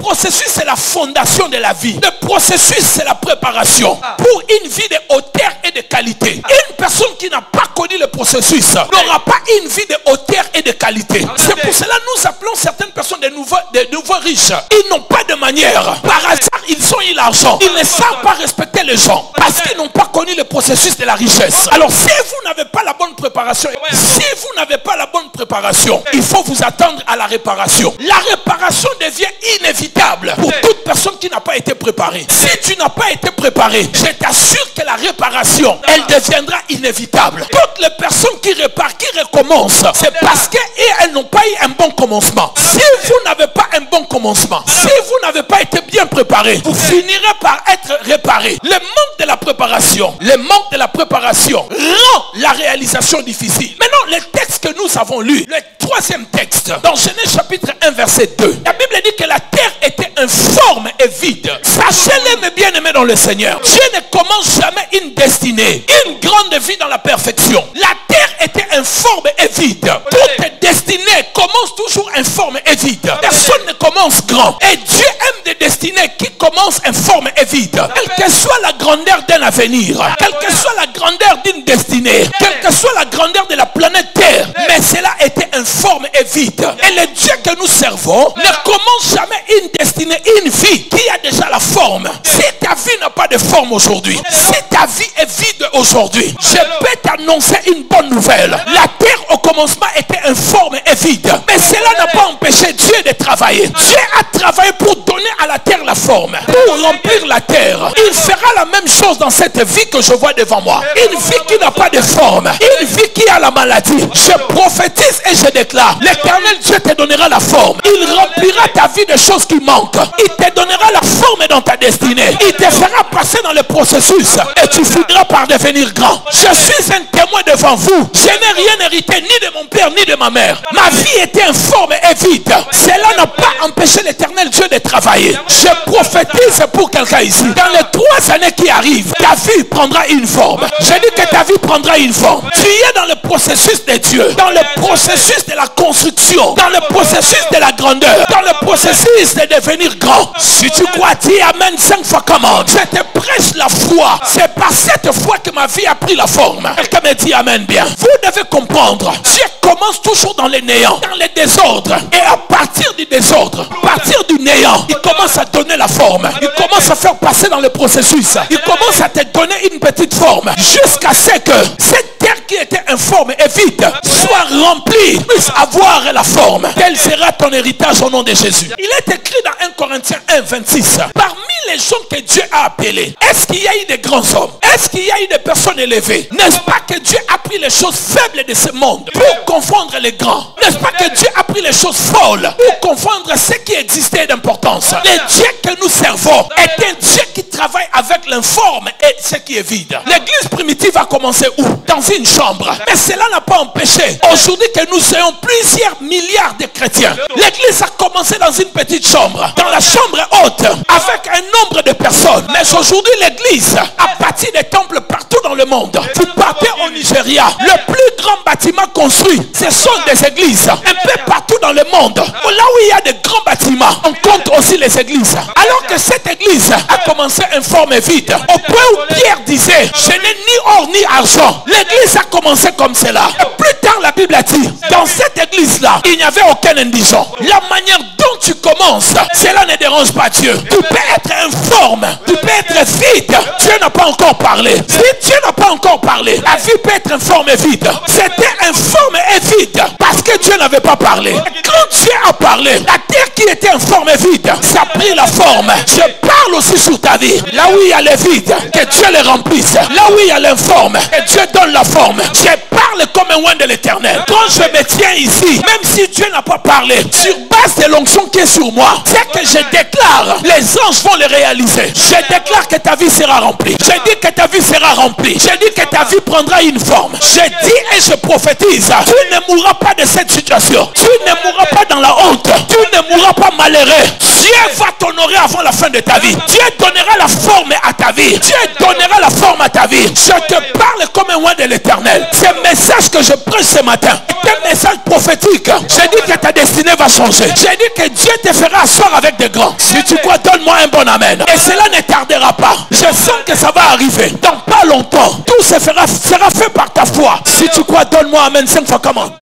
processus, c'est la fondation de la vie. Le processus, c'est la préparation pour une vie de hauteur et de qualité. Une personne qui n'a pas connu le processus n'aura pas une vie de hauteur et de qualité. C'est pour cela que nous appelons certaines personnes de nouveaux riches. Ils n'ont pas de manière. Par hasard, ils ont eu l'argent. Ils ne savent pas respecter les gens parce qu'ils n'ont pas connu le processus de la richesse. Alors si vous n'avez pas la bonne préparation, il faut vous attendre à la réparation. La réparation devient inévitable pour toute personne qui n'a pas été préparée. Si tu n'as pas été préparé, je t'assure que la réparation, elle deviendra inévitable. Toutes les personnes qui réparent, qui recommencent, c'est parce qu'elles n'ont pas eu un bon commencement. Si vous n'avez pas un bon commencement, si vous n'avez pas été bien préparé, vous finirez par être réparé. Le manque de la préparation, rend la réalisation difficile. Maintenant, le texte que nous avons lu, le troisième texte, dans Genèse chapitre 1 verset 2, la Bible dit que la terre était informe et vide. Sachez-le, mes bien-aimés dans le Seigneur, Dieu ne commence jamais une destinée, une grande vie dans la perfection. La terre était informe et vide. Toute destinée commence toujours informe et vide. Personne ne commence grand. Et Dieu aime des destinées qui commencent informe et vide. Quelle que soit la grandeur d'un avenir, quelle que soit la grandeur d'une destinée, quelle que soit la grandeur de la planète Terre, mais cela était informe et vide. Et le Dieu que nous servons ne commence jamais une destinée, une vie qui a déjà la forme. Si ta vie n'a pas de forme aujourd'hui, si ta vie est vide aujourd'hui, je peux t'annoncer une bonne nouvelle. La terre au commencement était informe et vide. Mais cela n'a pas empêché Dieu de travailler. Dieu a travaillé pour donner à la terre la forme, pour remplir la terre. Il fera la même chose dans cette vie que je vois devant moi. Une vie qui n'a pas de forme, une vie qui a la maladie. Je prophétise et je déclare, l'Éternel Dieu te donnera la forme. Il remplira ta vie de choses qui manquent. Il te donnera la forme dans ta destinée. Il te fera passer dans le processus et tu finiras par devenir grand. Je suis un témoin devant vous. Je n'ai rien hérité ni de mon père ni de ma mère. Ma vie était informe et vide. Cela n'a pas empêché l'Éternel Dieu de travailler. Je prophétise pour quelqu'un ici. Dans les 3 années qui arrivent, ta vie prendra une forme. Je dis que ta vie prendra une forme. Tu es dans le processus de Dieu, dans le processus de la construction, dans le processus de la grandeur, dans le processus de devenir grand. Si tu crois, dis Amen 5 fois commande. Je te prêche la foi. C'est par cette foi que ma vie a pris la forme. Quelqu'un me dit Amen bien. Vous devez comprendre, Dieu commence toujours dans le néant, dans le désordre. Et à partir du désordre, à partir du néant, il commence à donner la forme. Il commence à faire passer dans le processus. Il commence à te donner une petite forme. Jusqu'à ce que cette terre qui était informe et vide soit remplie, puisse avoir la forme. Quel sera ton héritage au nom de Jésus? Il est écrit dans 1 Corinthiens 1, 26. Parmi les gens que Dieu a appelés, est-ce qu'il y a eu des grands hommes? Est-ce qu'il y a eu des personnes élevées? N'est-ce pas que Dieu a pris les choses faibles de ce monde pour confondre les grands? N'est-ce pas que Dieu a pris les choses folles pour confondre ce qui existait d'importance? Le Dieu que nous servons est un Dieu qui travaille avec l'informe et ce qui est vide. L'église primitive a commencé où? Dans une chambre. Mais cela n'a pas empêché aujourd'hui que nous soyons plusieurs milliards de chrétiens. L'église a commencé dans une petite chambre, dans la chambre haute, avec un nombre de personnes. Mais aujourd'hui, l'église a bâti des temples partout dans le monde. Vous partez au Nigeria, le plus grand bâtiment construit, ce sont des églises. Un peu partout dans le monde, là où il y a des grands bâtiments, on compte aussi les églises. Alors que cette église a commencé informe et vide, au point où Pierre disait, je n'ai ni or ni argent. L'église a commencé comme cela. Et plus tard, la Bible a dit, dans cette église-là, il n'y avait aucun indigent. La manière dont tu commences, cela ne dérange pas Dieu. Tu peux être informe, tu peux être vide. Dieu n'a pas encore parlé. Si Dieu n'a pas encore parlé, la vie peut être informe et vide. C'était informe et vide parce que Dieu n'avait pas parlé. Et quand Dieu a parlé, la terre qui était informe et vide, ça a pris la forme. Je parle aussi sur ta vie. Là où il y a le vide, que Dieu les remplisse. Là où il y a l'informe, que Dieu donne la forme. Je parle comme un oint de l'Éternel. Quand je me tiens ici, même si Dieu n'a pas parlé, sur base de l'onction qui est sur moi, c'est que je déclare, les anges vont le réaliser. Je déclare que ta vie sera remplie. Je dis que ta vie sera remplie. Je dis que ta vie prendra une forme. Je dis et je prophétise, tu ne mourras pas de cette situation. Tu ne mourras pas dans la honte. Tu ne mourras pas malheureux. Dieu va t'honorer avant la fin de ta vie. Dieu donnera la forme à ta vie. Dieu donnera la forme à ta vie. Je te parle comme un oint de l'Éternel. Ce message que je prêche ce matin est un message prophétique. Je dis que ta destinée va changer. Je dis que Dieu te fera asseoir avec des grands. Si ton amen. Et cela ne tardera pas. Je sens que ça va arriver. Dans pas longtemps, tout sera fait par ta foi. Si tu crois, donne-moi amen 5 fois, comment?